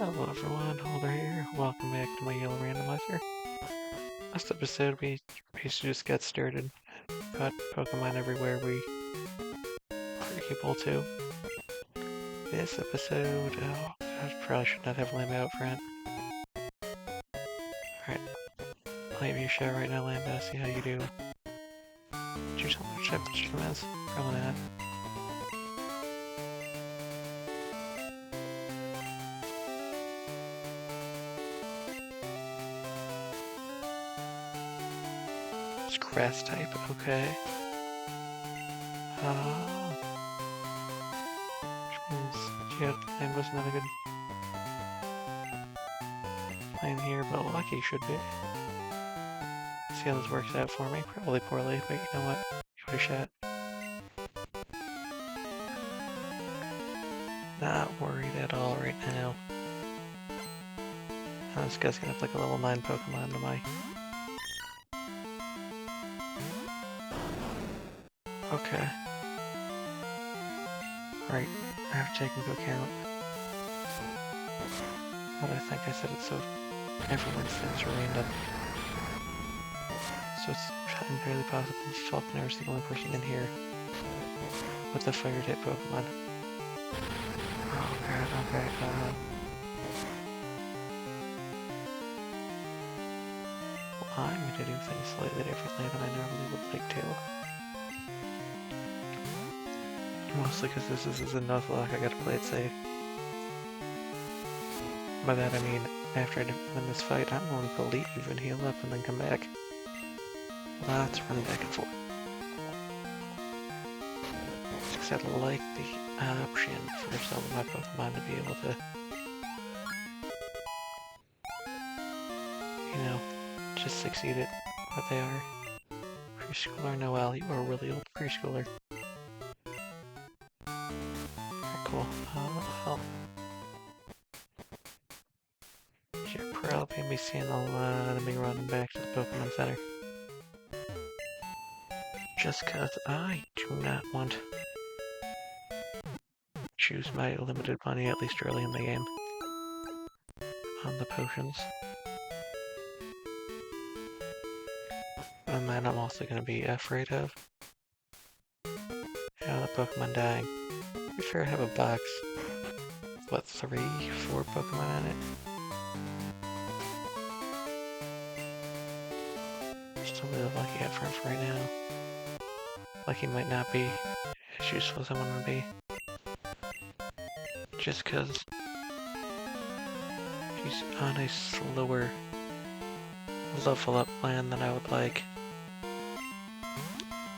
Hello everyone, Holder here. Welcome back to my yellow randomizer. Last episode we basically just got started. Got Pokemon everywhere we were able to. This episode, I probably should not have Lamb out front. Alright, I'll give you a shot right now, Lamb, see how you do. Did you tell me which type the gym is? Probably not. It's grass type, okay. Which means, yeah, Land was not a good plan here, but lucky should be. See how this works out for me. Probably poorly, but you know what? Give it a shot. Not worried at all right now. This guy's gonna have like a level 9 Pokemon to my... Okay. Right, I have to take into account. But I think I said it so everyone's things are random. So it's entirely possible Falkner is the only person in here with a fire type Pokemon. Oh god, okay, well, I'm gonna do things slightly differently than I normally would like to. Mostly because this is a Nuzlocke, I gotta play it safe. By that I mean, after I win this fight, I'm going to leave and heal up and then come back. Lots of running back and forth. Because I'd like the option for some of my Pokemon to be able to, you know, just succeed at what they are. Preschooler Noelle, you are a really old preschooler. Cool. Well, you're probably gonna be seeing a lot of me running back to the Pokemon Center. Just cause I do not want to choose my limited money, at least early in the game, on the potions. And then I'm also gonna be afraid of, the Pokemon dying. To be fair, I have a box. What, 3, 4 Pokemon in it? Still really lucky up front for right now. Lucky might not be as useful as I want to be. Just cause he's on a slower level up plan than I would like.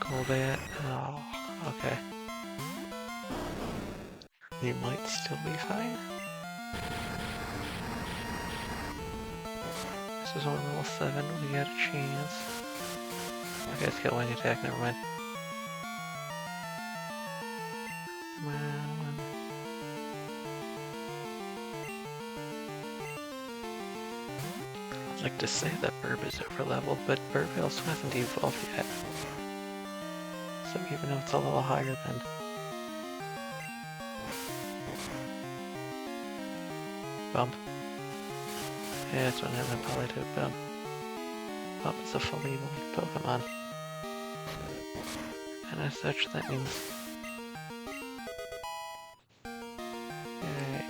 Golbat, oh, okay. You might still be fine. This is only level 7, we got a chance. Okay, it's got one attack, never mind. Come on. I'd like to say that Burb is over leveled, but Burb also hasn't evolved yet. So even though it's a little higher than Bump. Yeah, it's one of them probably to Bump. Bump is a fully evolved Pokemon. And as such, that means... Alright.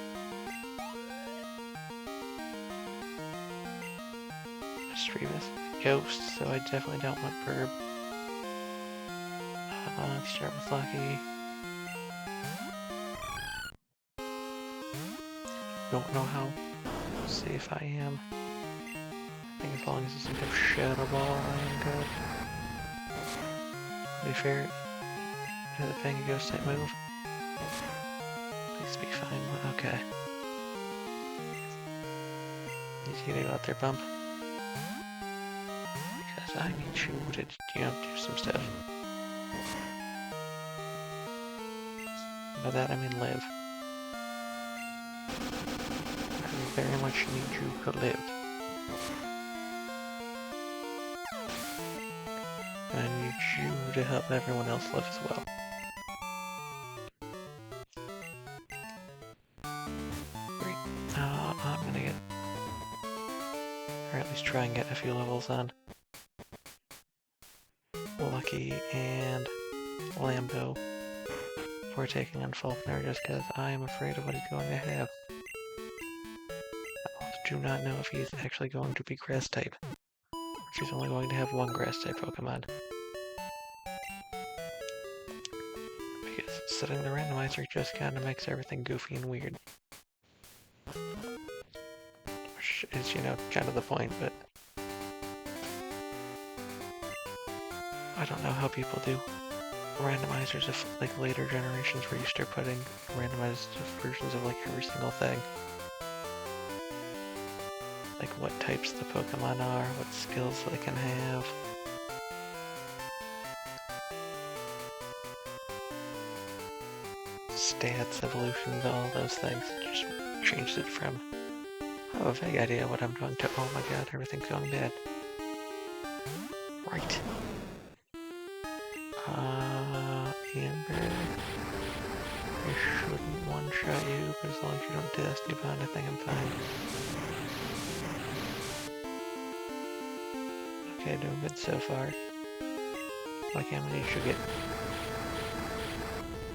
Streamus Ghost, so I definitely don't want Burb. Let's start with Lucky. Don't know how safe I am. I think as long as it doesn't have Shadow Ball, I am good. To be fair, the Fang Ghost type move. Please be fine. Okay. Need you to go out there, Bump. Because I need you to, do some stuff. By that I mean live. I very much need you to live. And I need you to help everyone else live as well. Great. at least try and get a few levels on Lucky and Lambo before taking on Falkner, just because I am afraid of what he's going to have. I also do not know if he's actually going to be grass type, or if he's only going to have one grass type Pokemon. Because setting the randomizer just kind of makes everything goofy and weird. Which is, you know, kind of the point, but I don't know how people do randomizers of like later generations where you start putting randomized versions of like every single thing. Like what types the Pokemon are, what skills they can have. Stats, evolutions, all those things. Just changed it from, I have a vague idea what I'm doing to, oh my god, everything's going bad. Right. Amber, I shouldn't one-shot you, but as long as you don't Dusty Bond, I think I'm fine. Okay, doing good so far. Like how many should get?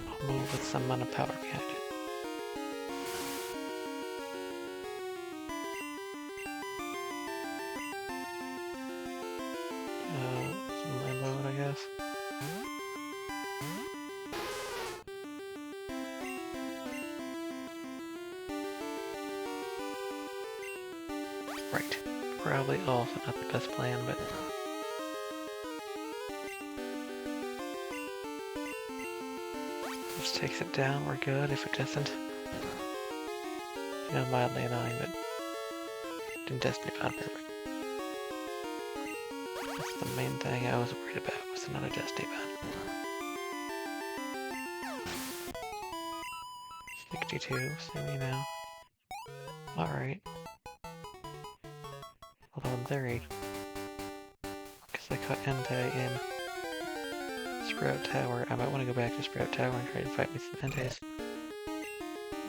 I'll move with some amount of power behind it. Some Lambo, I guess. Right. Probably also not the best plan, but if this takes it down, we're good. If it doesn't, you know, mildly annoying, but didn't Destiny Bond perfect. That's the main thing I was worried about, was another Destiny Bond. 62, so you know. Alright. Although in theory, because I caught Entei in Sprout Tower, I might want to go back to Sprout Tower and try to fight with some Enteis.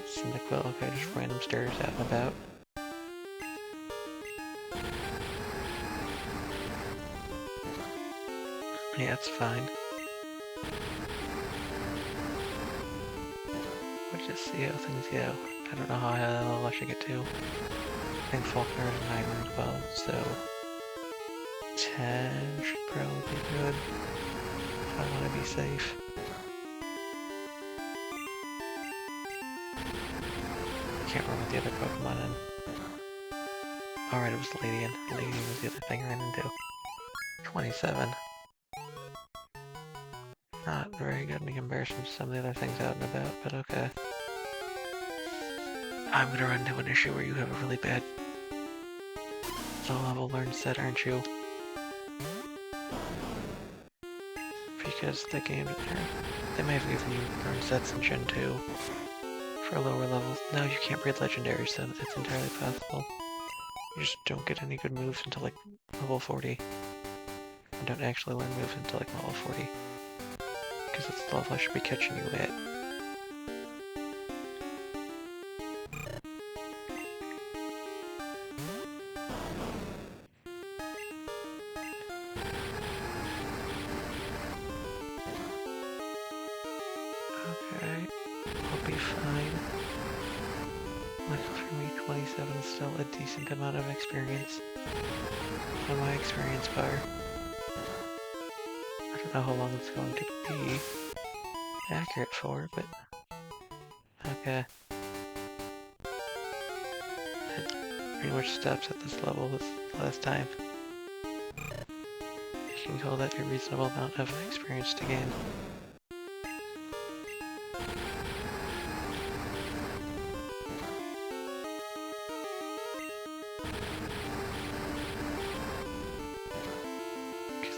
Cyndaquil, okay, just random stirs out and about. Yeah, it's fine. We'll just see how things go. I don't know how high level I should get to. I think Falkner is 9 and 12, so 10 should probably be good if I want to be safe. I can't remember what the other Pokemon in. Alright, it was Ladian. Ladian was the other thing I ran into. 27. Not very good in comparison to some of the other things out and about, but okay. I'm gonna run into an issue where you have a really bad low-level learn set, aren't you? Because the game, they may have given you learn sets in Gen 2 for lower levels. No, you can't breed legendaries, so it's entirely possible. You just don't get any good moves until like level 40. And don't actually learn moves until like level 40. Because it's the level I should be catching you at. Okay, I'll be fine. Like for me, 27 is still a decent amount of experience on my experience bar. I don't know how long it's going to be accurate for, but okay. It pretty much stops at this level this last time. You can call that a reasonable amount of experience to gain.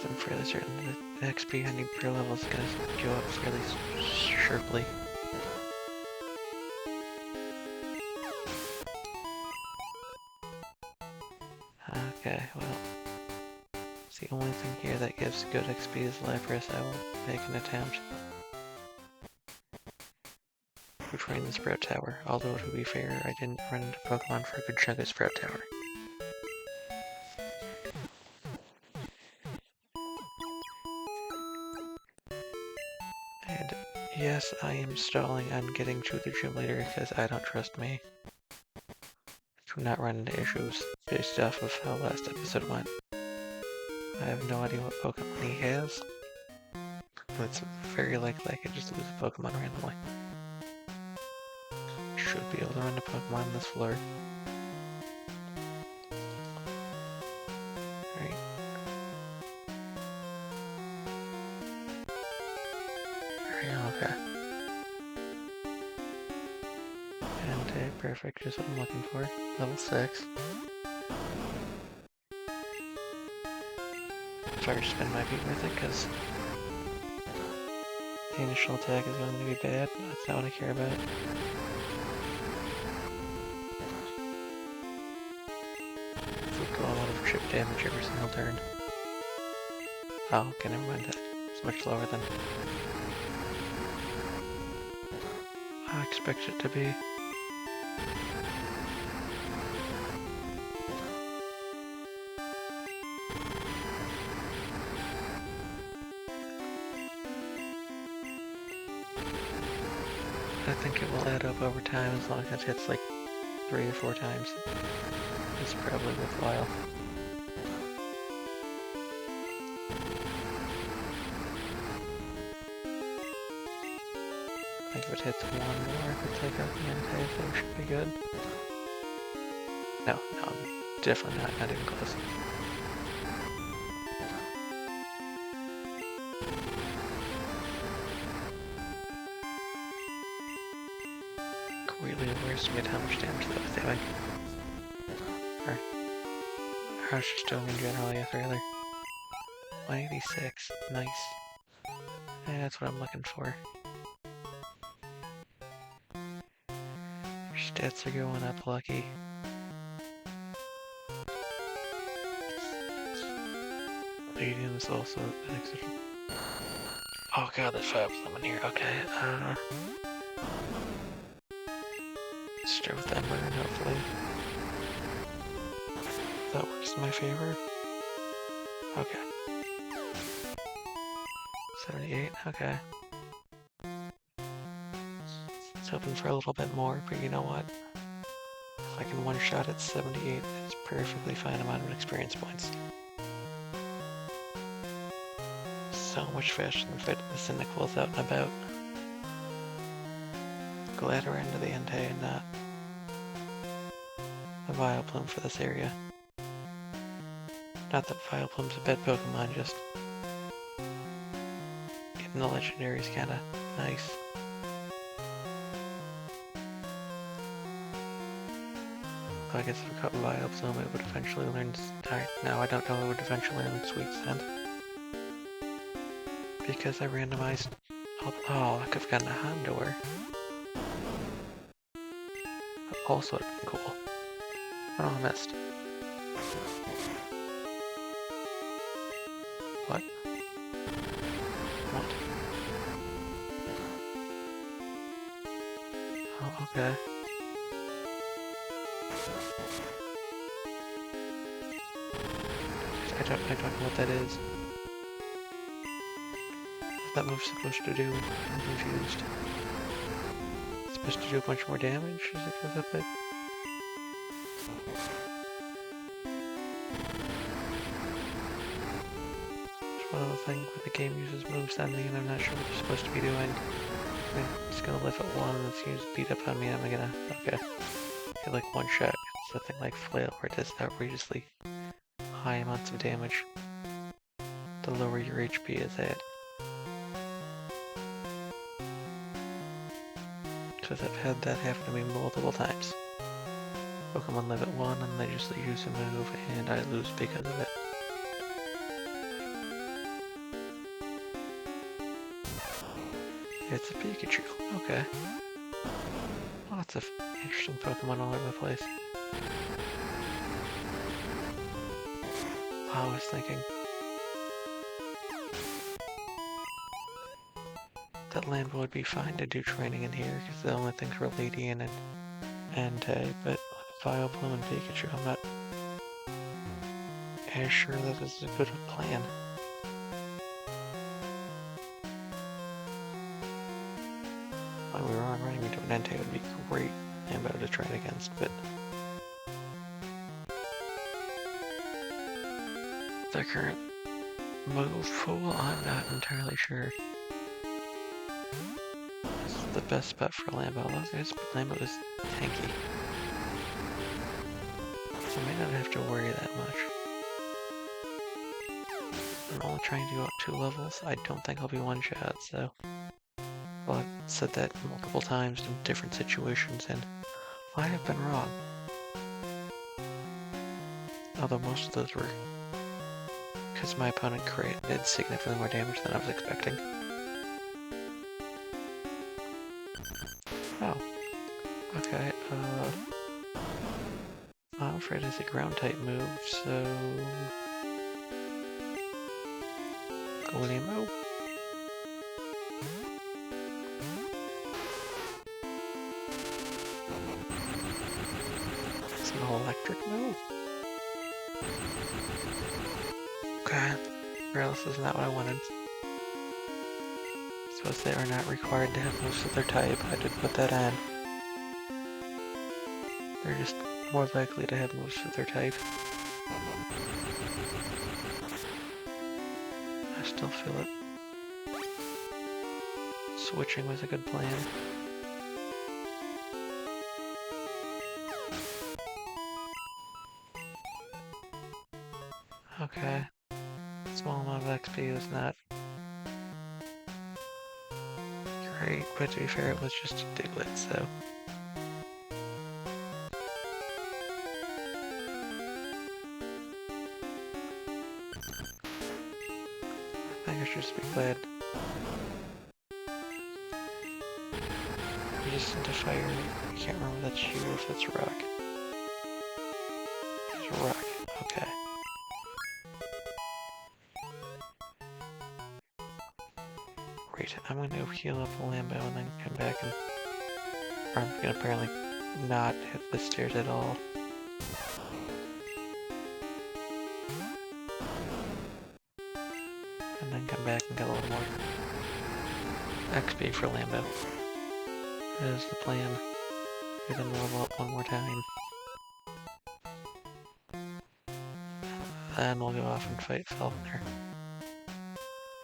I'm fairly certain that the XP I need per level is going to go up fairly sharply. Okay, well, it's the only thing here that gives good XP is Lapras. I will make an attempt. Which ran the Sprout Tower, although to be fair, I didn't run into Pokemon for a good chunk of Sprout Tower. Yes, I am stalling on getting to the gym leader because I don't trust me to not run into issues based off of how last episode went. I have no idea what Pokemon he has. It's very likely I could just lose a Pokemon randomly. Should be able to run a Pokemon on this floor. Right. Okay. And perfect, just what I'm looking for. Level 6. Fire spin might be worth it because the initial attack is going to be bad. That's not what I care about. If we go a lot of chip damage every single turn. Oh, okay, never mind that. It's much lower than I expect it to be. I think it will add up over time as long as it hits like 3 or 4 times. It's probably worthwhile. I think if it hits 1 more, it could take out the entire thing, should be good. No, definitely not even close. Really overestimate how much damage that was doing. Or how it's just doing in general, yes, rather. 186, nice. Yeah, that's what I'm looking for. Your stats are going up, lucky. Leading is also an exception. Oh god, there's 5 of them in here, okay, start with Ember and hopefully that works in my favor. Okay. 78, okay. It's hoping for a little bit more, but you know what? If I can one-shot at 78, that's perfectly fine amount of experience points. So much faster than fighting the Cynicals out and about. Glad we're into the Entei and not a Vileplume for this area. Not that Vileplume's a bad Pokemon, just getting the legendary's kinda nice. I guess if I caught Vileplume, it would eventually learn. Now I don't know, it would eventually learn Sweet Scent. Because I randomized. Oh, I could have gotten a Houndour. That also would have been cool. Oh, I missed. What? What? Oh, okay. I don't know what that is. What's that move supposed to do? I'm confused. It's supposed to do a bunch more damage as it goes up it? It's one of the things where the game uses moves on me and I'm not sure what you're supposed to be doing. I'm just gonna live at 1 and it's gonna beat up on me and I'm gonna, okay. Get like 1 shot. It's something like Flail where it does outrageously high amounts of damage. The lower your HP is at. Because I've had that happen to me multiple times. Pokemon live at 1 and they just use a move and I lose because of it. It's a Pikachu, okay. Lots of interesting Pokemon all over the place. I was thinking that land would be fine to do training in here because the only things were Ladian and Entei, but with Vileplume and Pikachu, I'm not as sure that is a good plan. Definitely we were on running into an Entei would be great ammo to try it against, but the current move pool, I'm not entirely sure. This is the best bet for Lambo. Lambo is tanky. So I may not have to worry that much. I'm only trying to go up 2 levels. I don't think I'll be one-shot, so... Well, I've said that multiple times in different situations, and I have been wrong. Although most of those were because my opponent did significantly more damage than I was expecting. Oh. Okay, I'm afraid it's a ground-type move, so... Gleamo? It's an electric move? Okay. Well, this is not what I wanted. So as they are not required to have most of their type, I did put that on. They're just more likely to have most of their type. I still feel it. Switching was a good plan. Okay. Small amount of XP was not great, but to be fair, it was just a Diglett, so... I think I should just be glad. Resistant to fire, I can't remember if that's you or if that's rock. It's rock, okay. Great, I'm gonna heal up the Lambo and then come back and... Or I'm gonna apparently not hit the stairs at all. And then come back and get a little more XP for Lambo. That is the plan. Get him to level up one more time. Then we'll go off and fight Falkner.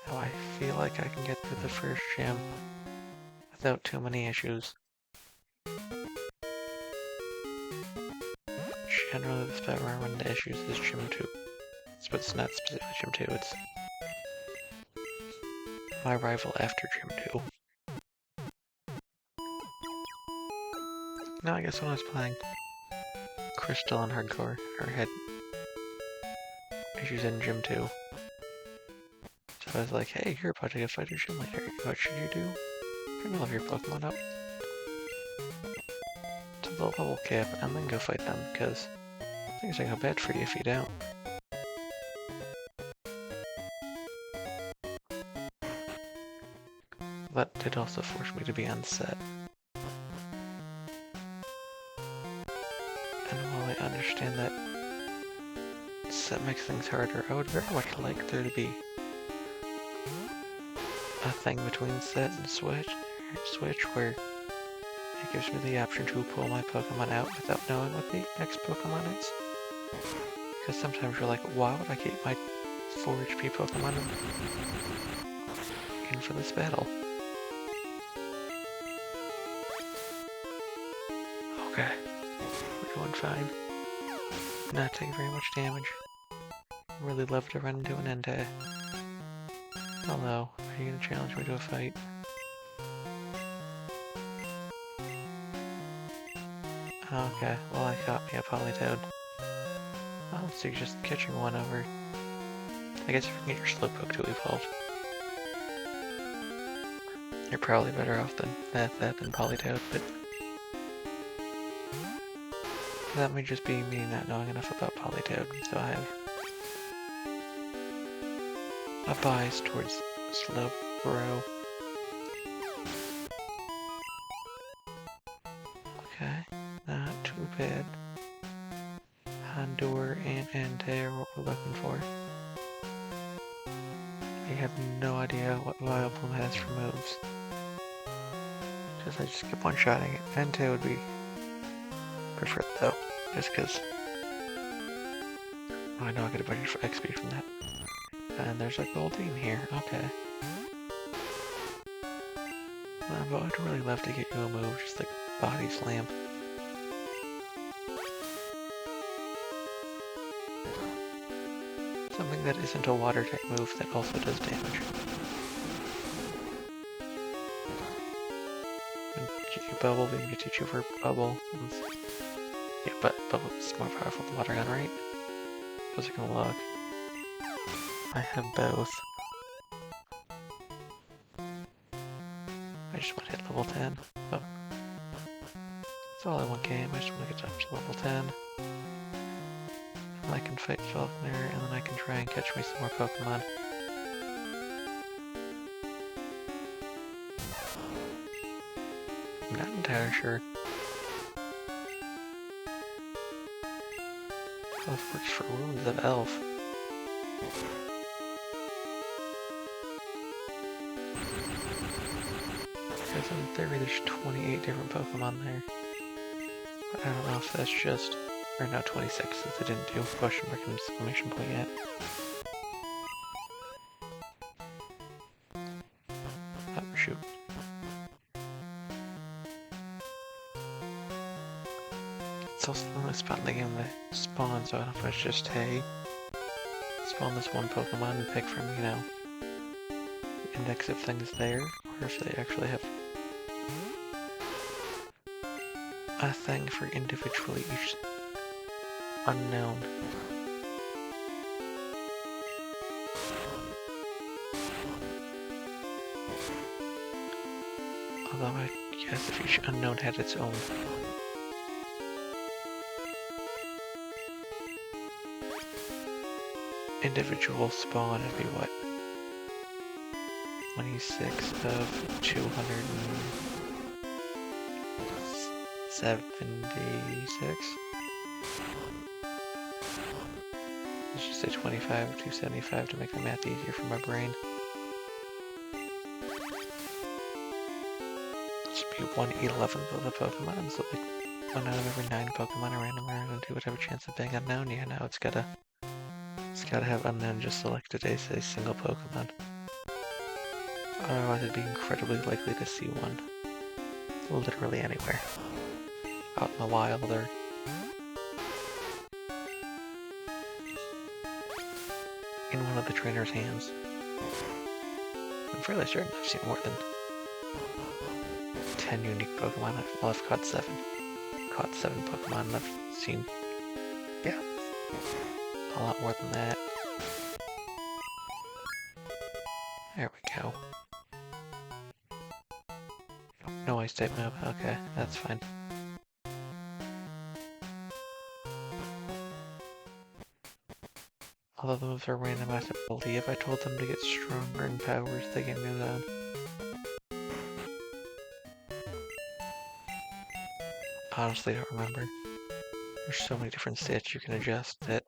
Now I feel like I can get through the first gym without too many issues. Generally, the spot where I run into issues is Gym 2. But it's not specifically Gym 2, it's my rival after Gym 2. No, I guess when I was playing Crystal and Hardcore, I had issues in Gym 2. So I was like, hey, you're about to get fight your gym leader. What should you do? You're gonna level your Pokemon up to the level cap and then go fight them, because things are gonna go bad for you if you don't. That did also force me to be on set. And while I understand that set makes things harder, I would very much like there to be a thing between set and switch where it gives me the option to pull my Pokemon out without knowing what the next Pokemon is. Because sometimes you're like, why would I keep my 4 HP Pokemon in for this battle? Okay, we're doing fine. Not taking very much damage. Really love to run into an Entei. Hello, are you gonna challenge me to a fight? Okay, well I caught me a Politoed. Oh, so you're just catching one over. I guess if you can get your Slowpoke to evolve. You're probably better off than that than Politoed, but... that may just be me not knowing enough about Politoed, so I have a bias towards Slowbro. Okay, not too bad. Houndour and Entei are what we're looking for. I have no idea what Vileplume has for moves. Because I just keep one-shotting it. Entei would be preferred though, just because I know I get a bunch of XP from that. And there's a Goldeen here, okay. But I'd really love to get you a move, just like Body Slam. Something that isn't a water type move that also does damage. And get you Bubble, then you teach you for Bubble. Yeah, but Bubble is more powerful than Water Gun, right? How's it gonna look? I have both. I just want to hit level 10. Oh. It's all in one game, I just want to get up to level 10. And I can fight Falkner, and then I can try and catch me some more Pokemon. I'm not entirely sure. Elf works for Wounds of Elf. Because in theory there's 28 different Pokemon there. But I don't know if that's just... Or no, 26, since I didn't do question mark and exclamation point yet. Oh, shoot. It's also the only spot in the game that spawns, so I don't know if it's just, hey, spawn this one Pokemon and pick from, you know, the index of things there, or if they actually have a thing for individually each unknown. Although I guess if each unknown had its own individual spawn, it'd be what? 26 of 276? Let's just say 25 of 275 to make the math easier for my brain. This would be 1/11th of the Pokemon, so like 1 out of every 9 Pokemon are random and do whatever chance of being unknown. Yeah, now it's gotta have unknown just selected as a single Pokemon. Otherwise it'd be incredibly likely to see one. Literally anywhere. Out in the wild or in one of the trainer's hands. I'm fairly certain I've seen more than 10 unique Pokemon. I've caught 7. Caught 7 Pokemon and I've seen, yeah, a lot more than that. There we go. No ice type move, okay, that's fine. Although the moves are randomized, I believe I told them to get stronger in powers they can move on. Honestly, I don't remember. There's so many different stats you can adjust that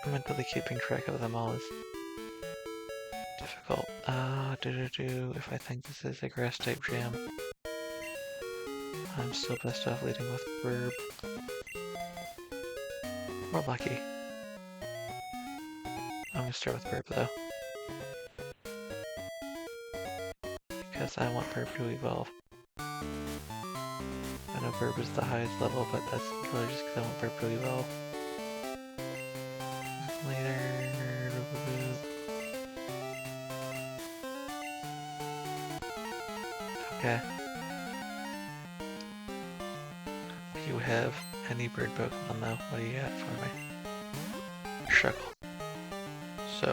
mentally keeping track of them all is difficult. If I think this is a grass type jam, I'm still best off leading with Verb. We're lucky. I'm gonna start with Verb though. Because I want Verb to evolve. I know Verb is the highest level, but that's really just because I want Verb to evolve. Later. Okay. Do you have any bird Pokemon though? What do you got for me? Shuckle. So,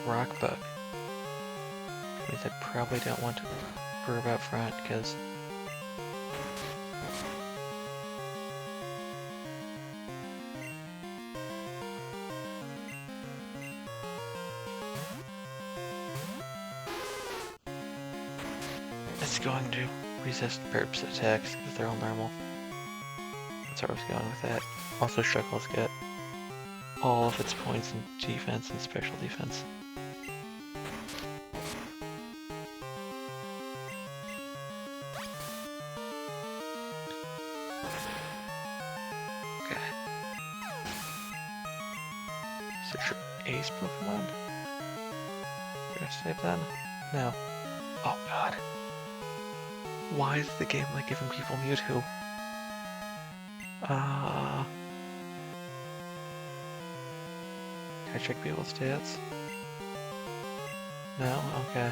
Rock Bug. Means I probably don't want to Verb out front because it's going to resist Burb's attacks because they're all normal. That's where I was going with that. Also, Shuckle's got all of its points in defense and special defense. the Ace Pokemon? Did I save then? No. Oh god. Why is the game like giving people Mewtwo? Can I check people's stats? No? Okay.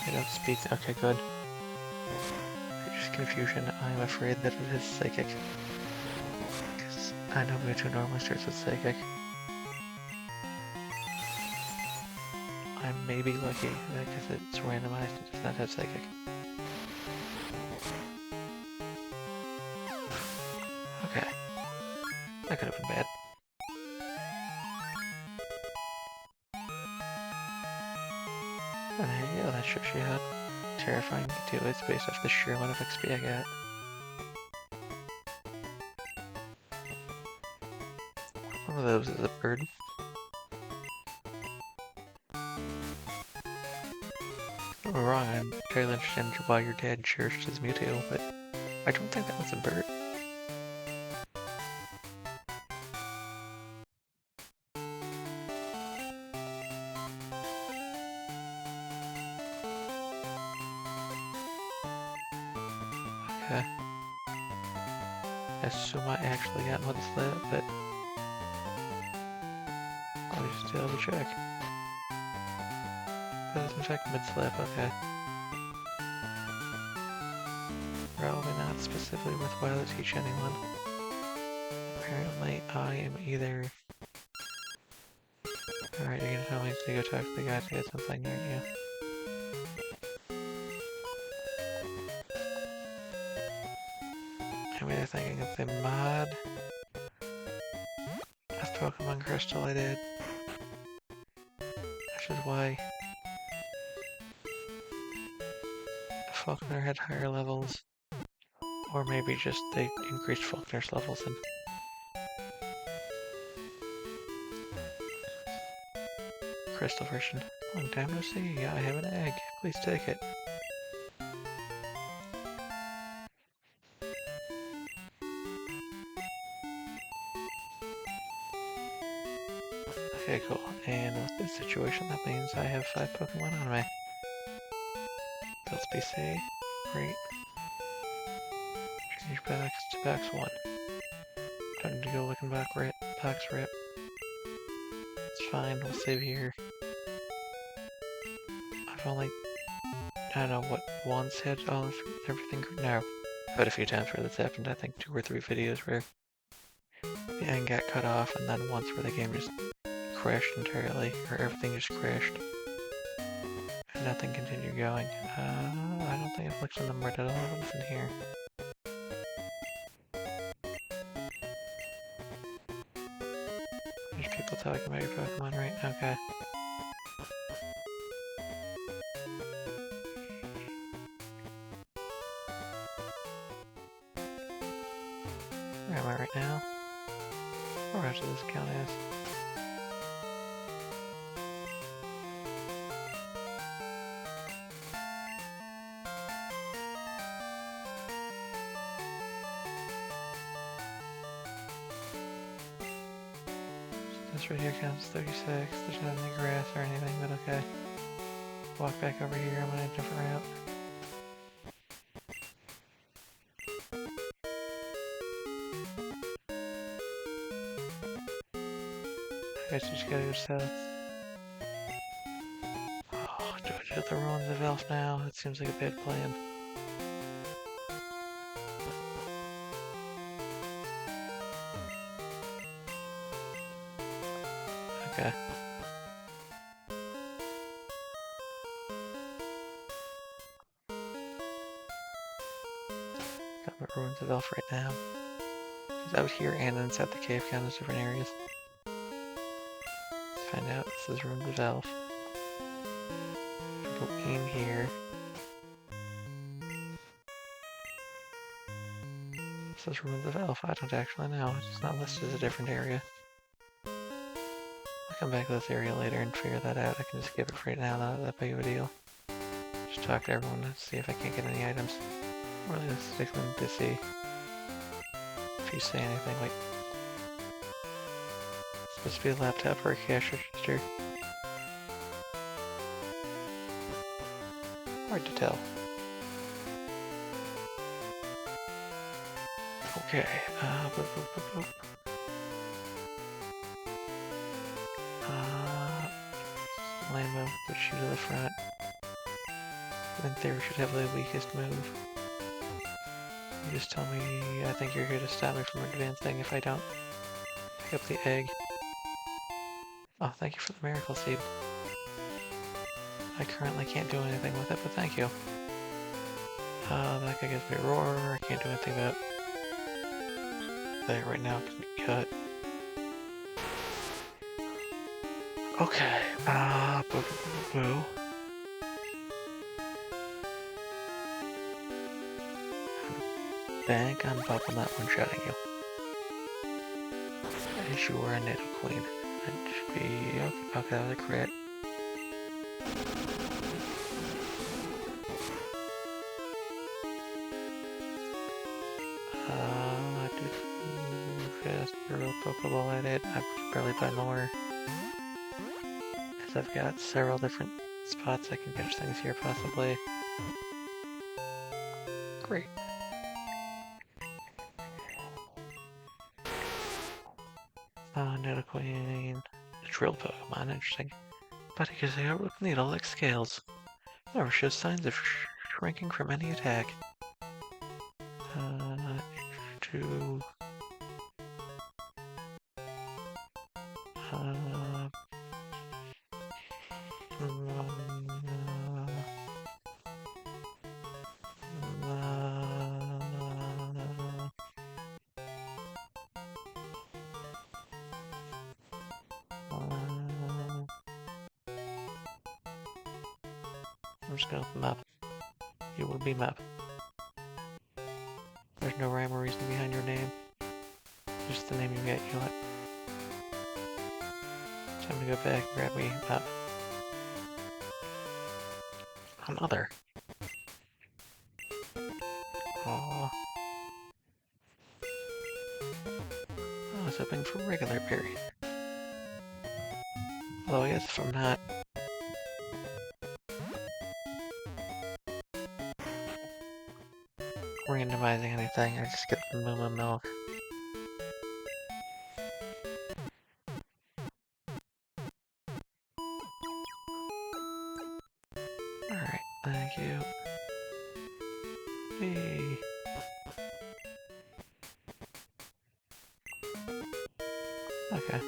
I don't speak. Okay, good. Just confusion. I'm afraid that it is Psychic. Because I know Mewtwo normally starts with Psychic. I may be lucky because it's randomized, it does not have Psychic. Okay. That could have been bad. And there you go, that shows you how terrifying to do. It's based off the sheer amount of XP I got. One of those is a bird. Don't get me wrong, I'm entirely interested in why your dad cherished his Mewtwo, but I don't think that was a bird. Okay. I assume I actually got Mud Slap, but I'll just double check. That is in fact Mid Slap, okay. Probably not specifically worthwhile to teach anyone. Apparently I am either... Alright, you're gonna tell me to go talk to the guy to get something, aren't you? I'm either thinking of the mod of Pokemon Crystal I did, which is why Falkner had higher levels, or maybe just they increased Falkner's levels and Crystal version. Long time no see, I have an egg, please take it. Okay, cool. And with this situation, that means I have 5 Pokemon on me. Build Species A, great. Change box to box 1. Don't need to go looking back right, box rip. It's fine, we'll save here. I've only, I don't know, what, once had all of everything, no. I've had a few times where that's happened, I think 2 or 3 videos where the end got cut off, and then once where the game just crashed entirely, or everything just crashed, and nothing continued going. I don't think I've looked in the Reddit at all. What's in here? There's people talking about your Pokemon, right? Okay. Where am I right now? Where much this account is? This right here counts 36. There's not any grass or anything, but okay. Walk back over here, I'm gonna different route. I guess you just gotta go south. Oh, do I do the Ruins of Elf now? That seems like a bad plan. Okay. Got my Ruins of Elf right now. It's out here and inside the cave count as different areas. Let's find out. This is Ruins of Elf. Go in here. This is Ruins of Elf. I don't actually know. It's not listed as a different area. I'll come back to this area later and figure that out. I can just skip it right now, not that big of a deal. Just talk to everyone to see if I can't get any items. Realistically, to see if you say anything. Like, it's supposed to be a laptop or a cash register. Hard to tell. Okay, lane move, push you to the front. In theory, should have the weakest move. You just tell me, I think you're here to stop me from advancing if I don't pick up the egg. Oh, thank you for the miracle seed. I currently can't do anything with it, but thank you. That guy gives me a roar, I can't do anything about that right now, it can be cut. Okay, boo. Bank on Bubble not one-shotting you. As you are a native queen. That should be... okay, that was a crit. Just a real Pokeball at it. I should probably buy more. As I've got several different spots I can catch things here, possibly. Great. Nidoqueen. A drill Pokemon, interesting. But he gives a root needle like scales. Never shows signs of shrinking from any attack. I'm just gonna map. You would be map. There's no rhyme or reason behind your name. Just the name you get, you know what? Time to go back and grab me map. Another. Aww. I was hoping for regular berry. Although I guess if I'm not randomizing anything, I just get the Moo milk. Alright, thank you. Hey. Okay.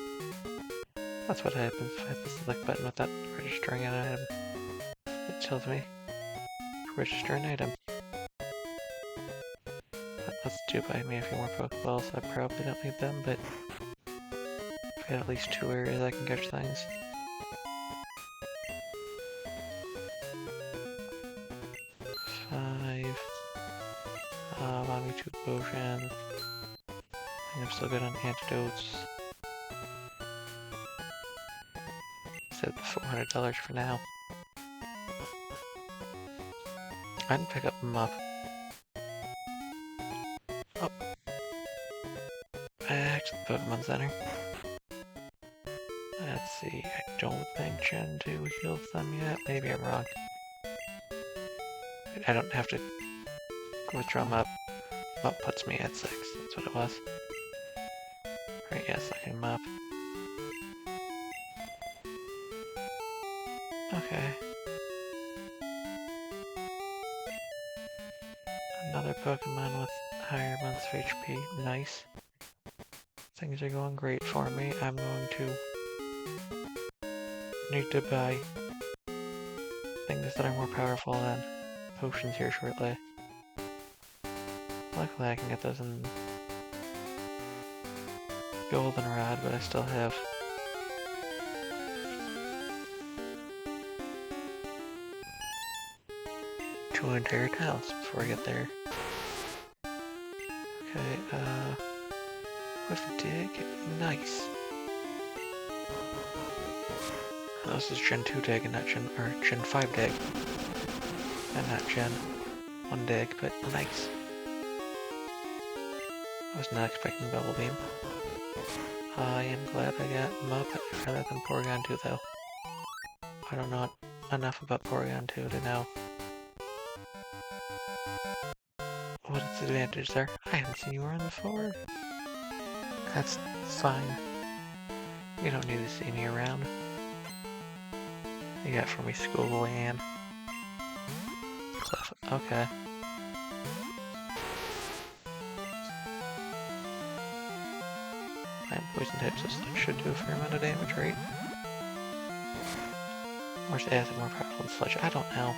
That's what happens if I hit the select button without registering an item. It tells me to register an item. Let's do buy me a few more Pokeballs. I probably don't need them, but I've got at least 2 areas I can catch things. Five. Allow me 2 potions. I think I'm still good on antidotes. Set $400 for now. I didn't pick up them up. Oh. Back to the Pokemon Center. Let's see, I don't think Gen 2 heals them yet. Maybe I'm wrong. I don't have to withdraw them up. Up puts me at 6, that's what it was. Right, yes, I can mop. Okay. Another Pokemon with higher amounts of HP. Nice. Things are going great for me. I'm going to need to buy things that are more powerful than potions here shortly. Luckily I can get those in Goldenrod, but I still have two entire towns before I get there. Okay, with dig, nice. Oh, this is Gen 2 dig and not Gen 5 dig. And not Gen. One dig, but nice. I was not expecting Bubble Beam. I am glad I got Muppet rather than Porygon 2 though. I don't know enough about Porygon 2 to know what its advantages are. I haven't seen you around before. That's fine. You don't need to see me around. You got for me schoolboy Ann. Cliff. Okay. I'm poison type, so Sludge should do a fair amount of damage, right? Or is Acid more powerful than Sludge? I don't know.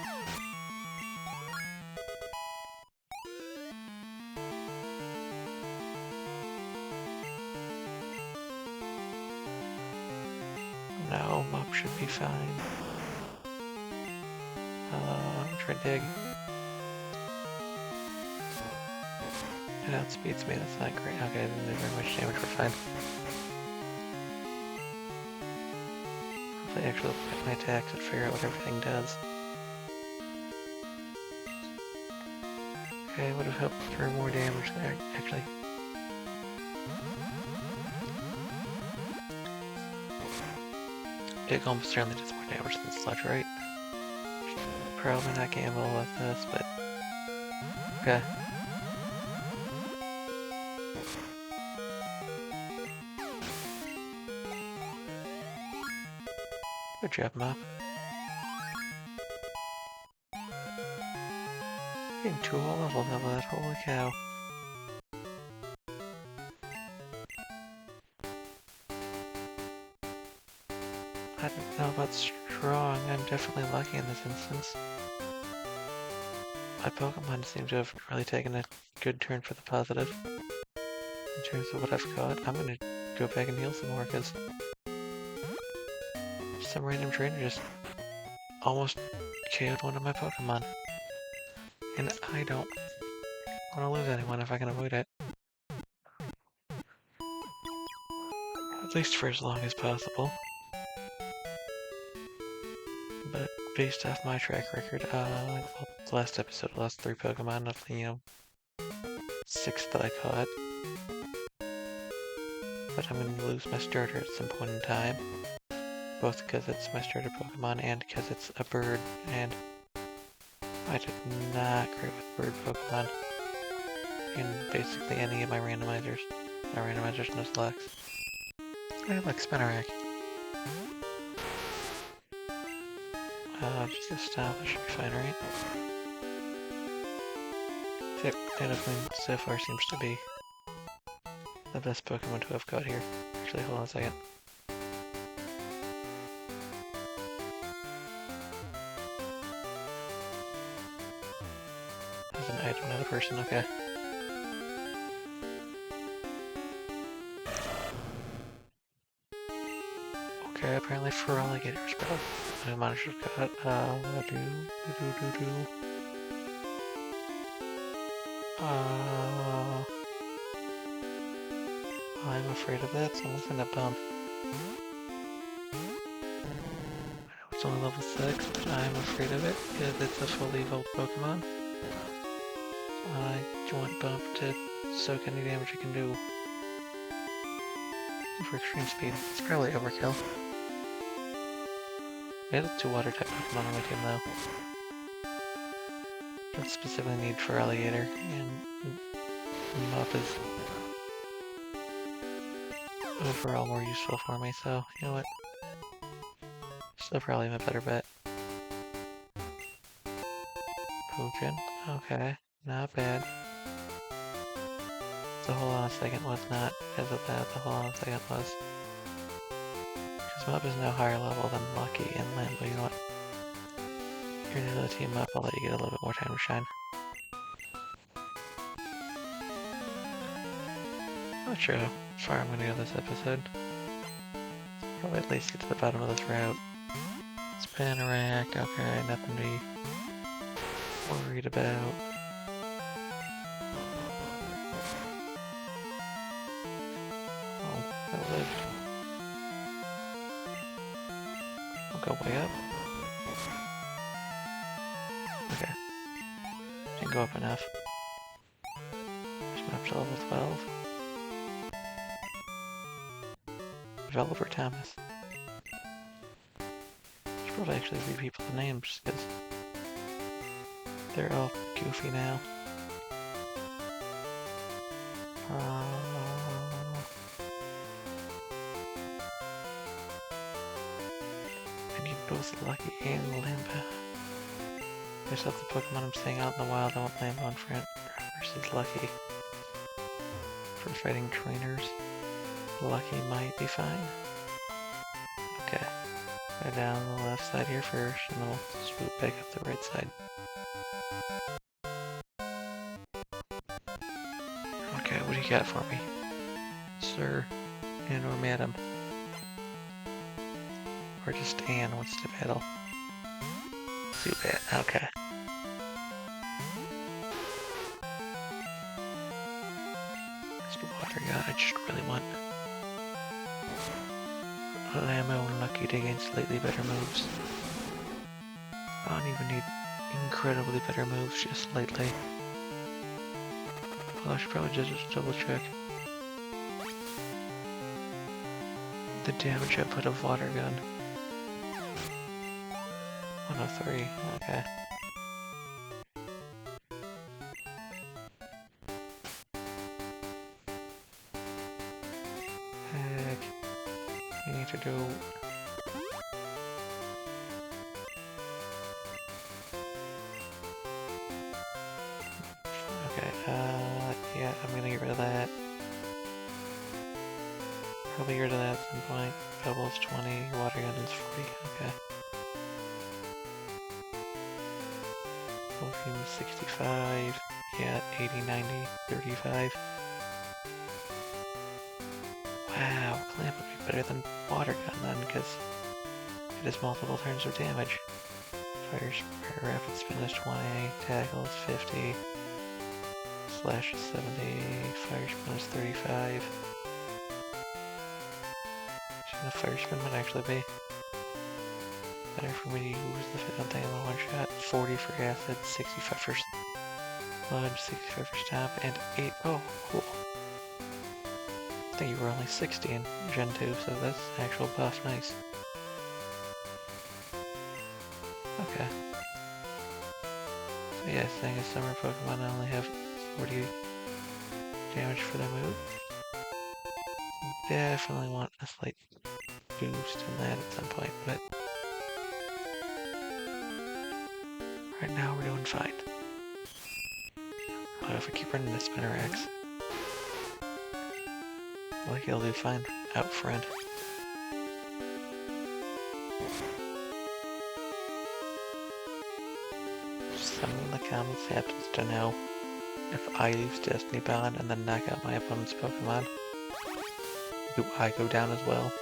No, Mop should be fine. Try Dig. It outspeeds me, that's not great. Okay, I didn't do very much damage, we're fine. If I actually look at my attacks and figure out what everything does. Okay, would have helped for more damage there, actually. Dig almost certainly does more damage than Sludge, right? Probably not gamble with this, but... Okay. Good job, Mop. Getting 2 whole levels out of that, holy cow. I don't know about strong, I'm definitely lucky in this instance. My Pokemon seem to have really taken a good turn for the positive. In terms of what I've caught, I'm gonna go back and heal some more, because some random trainer just almost KO'd one of my Pokemon. And I don't want to lose anyone if I can avoid it. At least for as long as possible. But based off my track record, well, the last episode I lost 3 Pokemon of the, 6 that I caught. But I'm going to lose my starter at some point in time. Both because it's my starter Pokemon and because it's a bird, and I did not great with bird Pokemon in basically any of my randomizers. My Randomizer Nuzlocke. I like Spinarak. Just a style, that should be fine, right? Yep, Tentacoon so far seems to be the best Pokemon to have caught here. Actually, hold on a second. As an item, not a person, okay. Okay, apparently for alligators, but I managed to cut, I'm afraid of that, so I'm gonna bump. I know it's only level 6, but I'm afraid of it, because it's a fully evolved Pokemon. I want bump to soak any damage it can do. For extreme speed, it's probably overkill. I had 2 water type Pokemon on my team though. Don't specifically need for alligator, and Mop is overall more useful for me, so you know what? Still probably my better bet. Poochin, okay, not bad. The hold on a second was not because of that, the hold on a second was. Because Mop is now higher level than Lucky and Lynn, but you know what? You're new to the team up, I'll let you get a little bit more time to shine. Not sure how far I'm gonna go this episode. Probably at least get to the bottom of this route. Spinarak, okay, nothing to be worried about. Oh, that lived. I'll go way up. Okay, Didn't go up enough. Just up to level 12. Developer Thomas. Should probably actually read people the names just because they're all goofy now. I need both Lucky and Lambo. There's other Pokemon I'm seeing out in the wild. I want Lambo in front versus Lucky. For fighting trainers, Lucky might be fine. Okay. Go down the left side here first, and then we'll swoop back up the right side. Okay, what do you got for me? Sir and or madam? Or just Anne wants to battle? Zubat, okay. Just water god, I just really want Lambo and Lucky to gain slightly better moves. I don't even need incredibly better moves, just slightly. Well, I should probably just double check the damage output of water gun. 103, okay. Heck, you need to do... Okay, yeah, I'm gonna get rid of that. Probably get rid of that at some point. Pebbles 20, water gun is 40, okay. Perfume 65, yeah, 80, 90, 35. Wow, Clamp would be better than Water Gun then, because it has multiple turns of damage. Fire Rapid Spin is 20, Tackle is 50, Slash is 70, Fire Spin is 35. The Fire Spin would actually be better for me to use the Fit on thing in one shot. 40 for Acid, 65 for Sludge, 65 for Stomp, and 8. Oh, cool. I think you were only 60 in Gen 2, so that's actual buff. Nice. Okay. So yeah, saying a summer Pokemon only have 40 damage for their move. Definitely want a slight boost in that at some point, but right now we're doing fine. What if we keep running the Spinnerax? I think he'll do fine out front. Someone in the comments happens to know if I use Destiny Bond and then knock out my opponent's Pokemon, do I go down as well?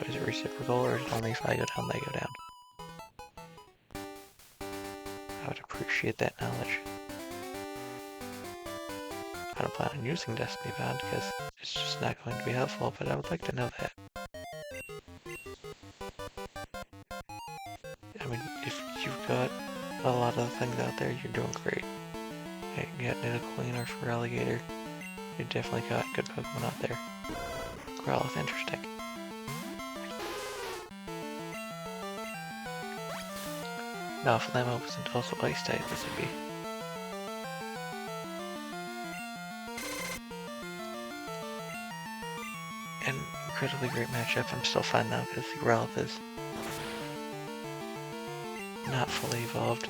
Is it reciprocal, or is it only if I go down, they go down? I would appreciate that knowledge. I don't plan on using Destiny Bond because it's just not going to be helpful, but I would like to know that. I mean, if you've got a lot of the things out there, you're doing great. Hey, you got Nidoqueen or Feraligatr, you definitely got good Pokemon out there. Growlithe, interesting. Now, if Lamo wasn't also Ice type, this would be an incredibly great matchup. I'm still fine now because the Growlithe is not fully evolved.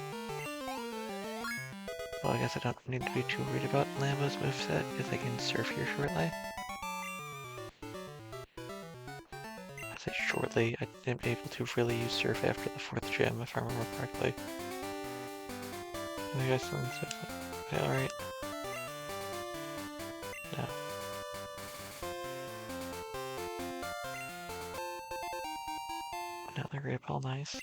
Well, I guess I don't need to be too worried about Lambo's moveset because I can surf here shortly. I say shortly, I am able to really use surf after the 4th gym if I remember correctly. And the guy's still in stuff. Okay, alright. No. Another Great Ball, nice.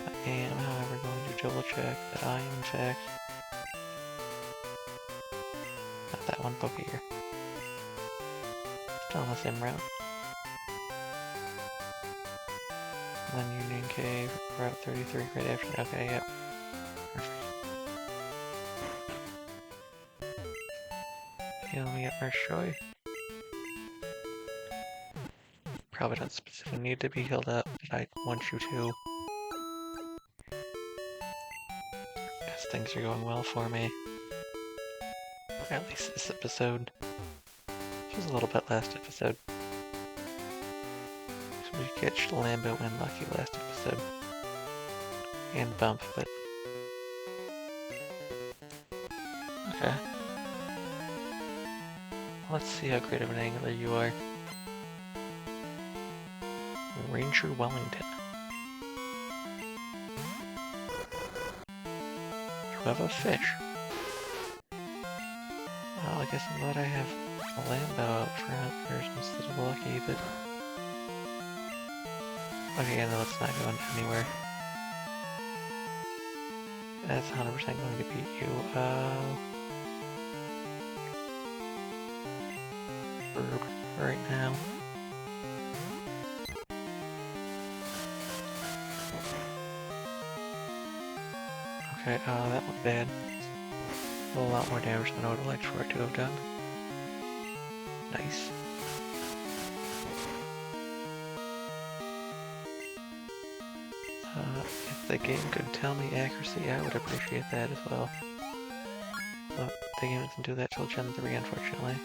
I am, however, going to double check that I am in fact not that one Poke here. Still on the same route. And then Union Cave, Route 33 right after. Okay, yep. We're Or should I? Probably don't specifically need to be healed up, but I want you to. Because things are going well for me. At least this episode. It was a little bit last episode. So we catch Lambo and Lucky last episode. And Bump, but... Okay. Let's see how great of an angler you are. Ranger Wellington. You have a fish. Well, I guess I'm glad I have a Lambo out front first instead of Lucky, but... Okay, no, it's not going anywhere. That's 100% going to beat you. Burb right now. Okay, that went bad. A lot more damage than I would have liked for it to have done. Nice. If the game could tell me accuracy, I would appreciate that as well. But the game doesn't do that till Gen 3, unfortunately.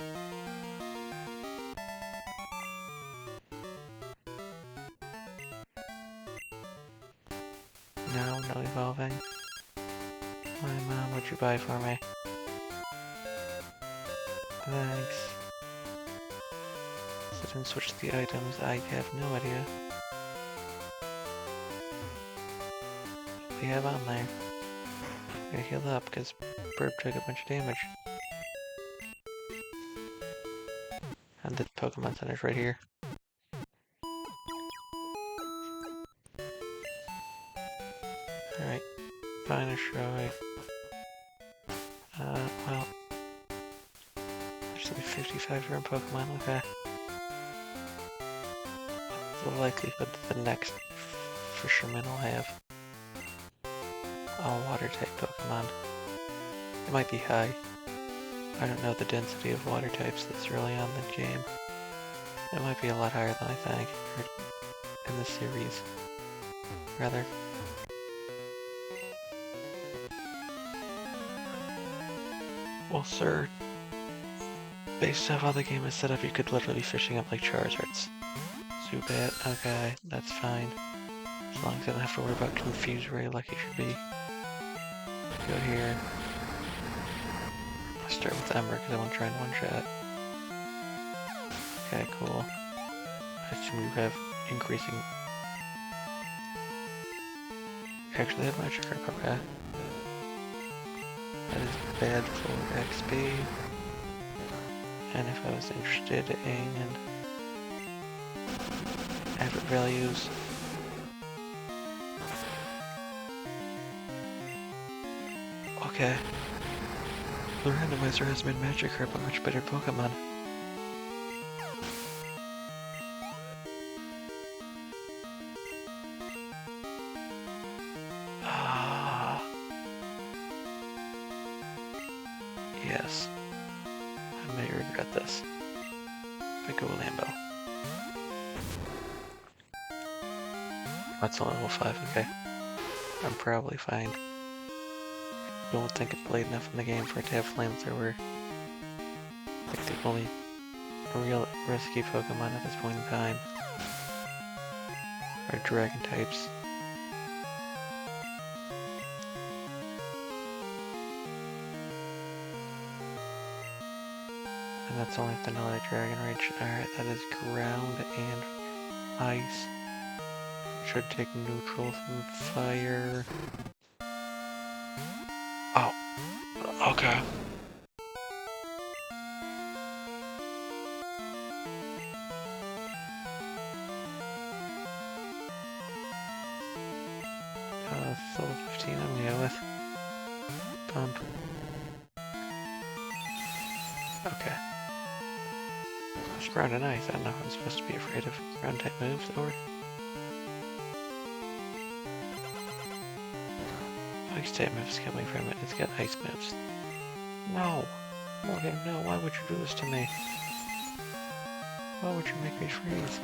No, no evolving. My mom, what'd you buy for me? Thanks. So I didn't switch the items, I have no idea. What do we have on there? Gotta heal up, because Burp took a bunch of damage. And the Pokemon Center's right here. Alright, fine, a Shoei. Well... There's only 55 different Pokemon, okay. What's the likelihood that the next fisherman will have all water-type Pokemon? It might be high. I don't know the density of water types that's really on the game. It might be a lot higher than I think, or in the series, rather. Well, sir, based off how the game is set up, you could literally be fishing up like Charizards. Zubat, okay, that's fine. As long as I don't have to worry about Confuse Ray like it should be. Go here. I'll start with Ember because I want to try in one shot. Okay, cool. I assume you have increasing... Actually, I have Magikarp, okay. That is bad for XP. And if I was interested in effort values, okay. The randomizer has made Magikarp a much better Pokemon. Yes. I may regret this. If I go Lambo. That's only level 5, okay. I'm probably fine. Don't think it's late enough in the game for it to have Flamethrower. I think the only real risky Pokemon at this point in time are Dragon types. And that's only if the Vanilla Dragon Rage. Alright, that is ground and ice. Should take neutral from fire. Oh. Okay. Level 15 I'm gonna go with. Pump. Okay. It's ground and ice. I don't know if I'm supposed to be afraid of ground type moves or... Ice type moves coming from it. It's got ice moves. No! Okay, no, why would you do this to me? Why would you make me freeze?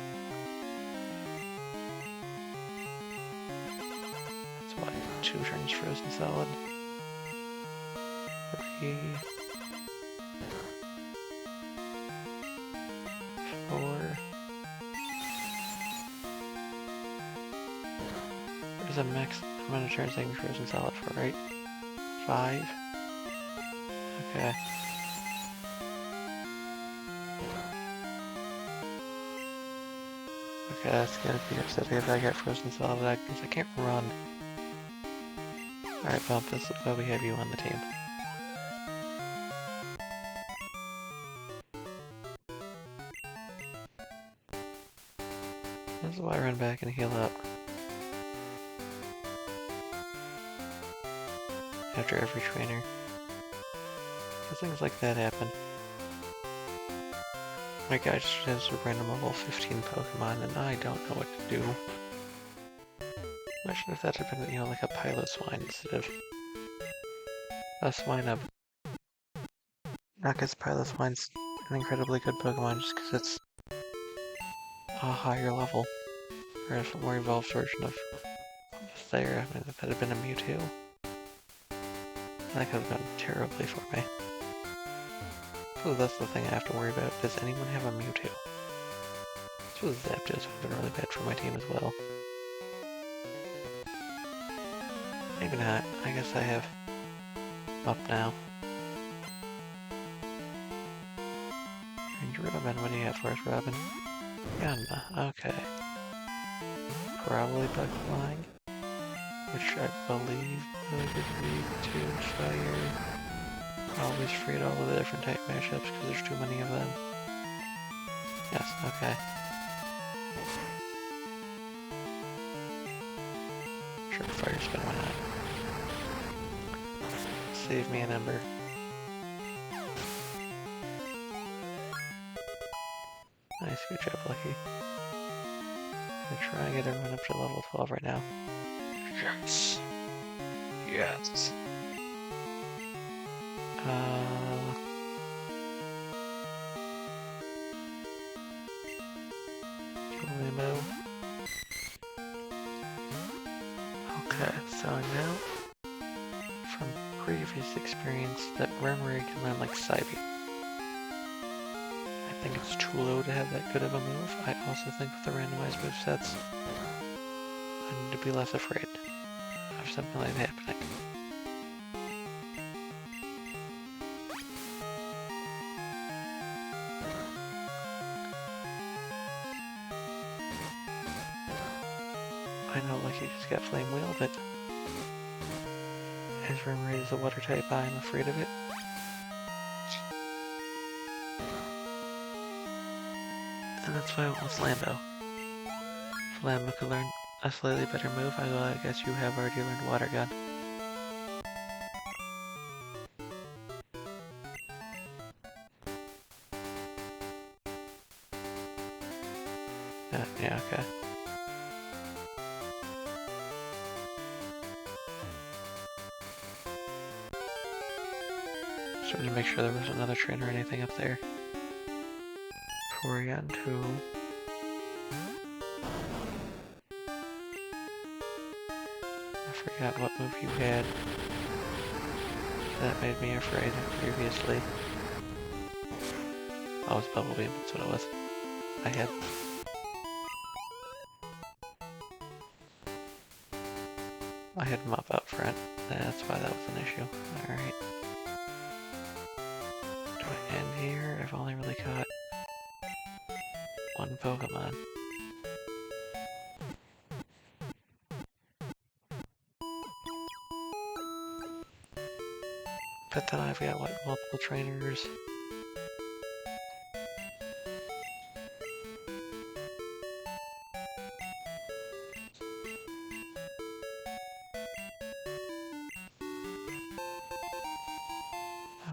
That's why 2 turns frozen solid. 3, 4. There's a max amount of turns I can frozen solid for, right? 5. Okay. Okay, that's gonna be upsetting if I get frozen solid because I can't run. Alright, Bump, this is why we have you on the team. This is why I run back and heal up. After every trainer. Because things like that happen. My guy just has a random level 15 Pokemon and I don't know what to do. Imagine if that had been, you know, like a Pilot Swine instead of a Swinub. Not because Pilot Swine's an incredibly good Pokemon, just because it's a higher level. Or a more evolved version of there. I mean, if that had been a Mewtwo, that could have gone terribly for me. So that's the thing I have to worry about. Does anyone have a Mewtwo? So Zapdos would have been really bad for my team as well. Maybe not. I guess I have up now. And Robin, what do you have for us, Robin? Yanma, okay. Probably Bug Flying, which I believe would lead to Fire. Always read all of the different type mashups because there's too many of them. Yes, okay. Sure, Fire Spin, why not? Save me an Ember. Nice, good job, Lucky. Gonna try and get everyone up to level 12 right now. Yes! Yes! Limo. Okay, so I know from previous experience that Remoraid can learn like Psybe. I think it's too low to have that good of a move. I also think with the randomized movesets, I need to be less afraid of something like that happening. I know Lucky just got Flame Wheel, but as Remoraid is a water type, I'm afraid of it. And that's why I went with Flambo. If Flambo could learn a slightly better move, I guess you have already learned Water Gun. Yeah, okay. Just wanted to make sure there wasn't another trainer or anything up there. Before we got into... I forgot what move you had. That made me afraid previously. Oh, it was Bubble Beam, that's what it was. I had Mop out front. That's why that was an issue. Alright. Do I end here? I've only really caught one Pokemon. But then I've got, what, multiple trainers.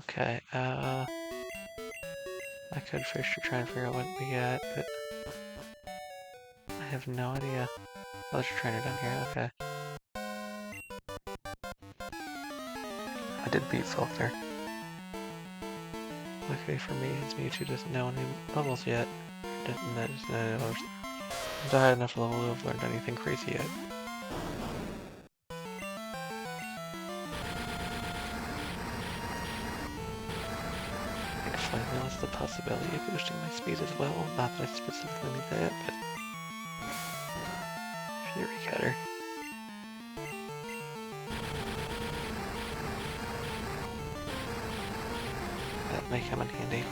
Okay, I could fish to try and figure out what we got, but I have no idea. Oh, there's a trainer down here, okay. I did beat Falkner. Luckily for me, his Mewtwo doesn't know any levels yet. Doesn't high enough level to have learned anything crazy yet. I think Flame has the possibility of boosting my speed as well. Not that I specifically need that, but Fury Cutter. That may come in handy.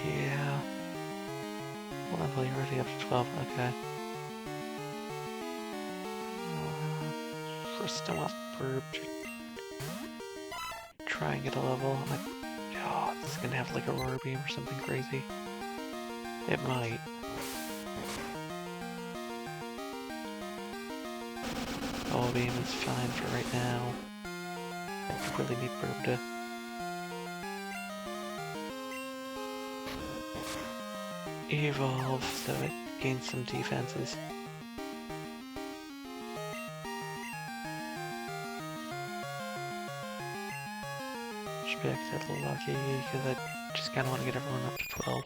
Yeah. Level, you're already up to 12, okay. First I want Burb to try and get a level. Like, oh, this is gonna have like Aurora Beam or something crazy. It might. Bubble Beam is fine for right now. I really need Burb to... evolve so it gains some defenses. Should be a little lucky because I just kind of want to get everyone up to 12.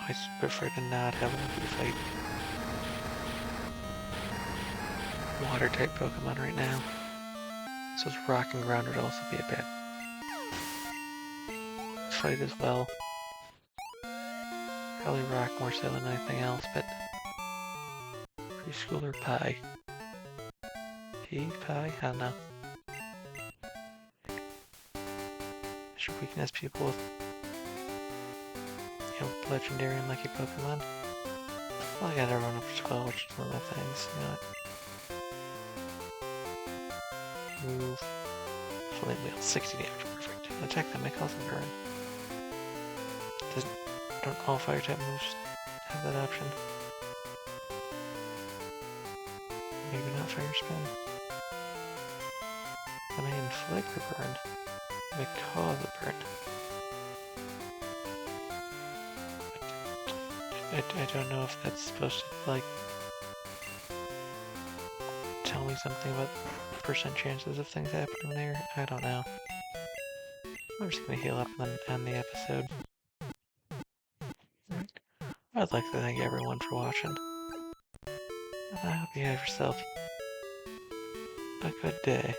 I prefer to not have a lucky fight water type Pokemon right now. So Rock and Ground would also be a bad fight as well. Probably Rock more so than anything else, but Preschooler Pie. Pie? I don't know. Should weakness people with, you know, legendary and lucky Pokemon. Well, I gotta run up to 12, which is one of the things, you know what? Move. Flame Wheel, 60 damage, perfect. Attack that may cause a burn. Don't all fire type moves have that option? Maybe not Fire Spin. That may inflict the burn. It may cause a burn. I don't know if that's supposed to, like, tell me something about percent chances of things happening there. I don't know. I'm just gonna heal up and then end the episode. I'd like to thank everyone for watching. And I hope you have yourself a good day.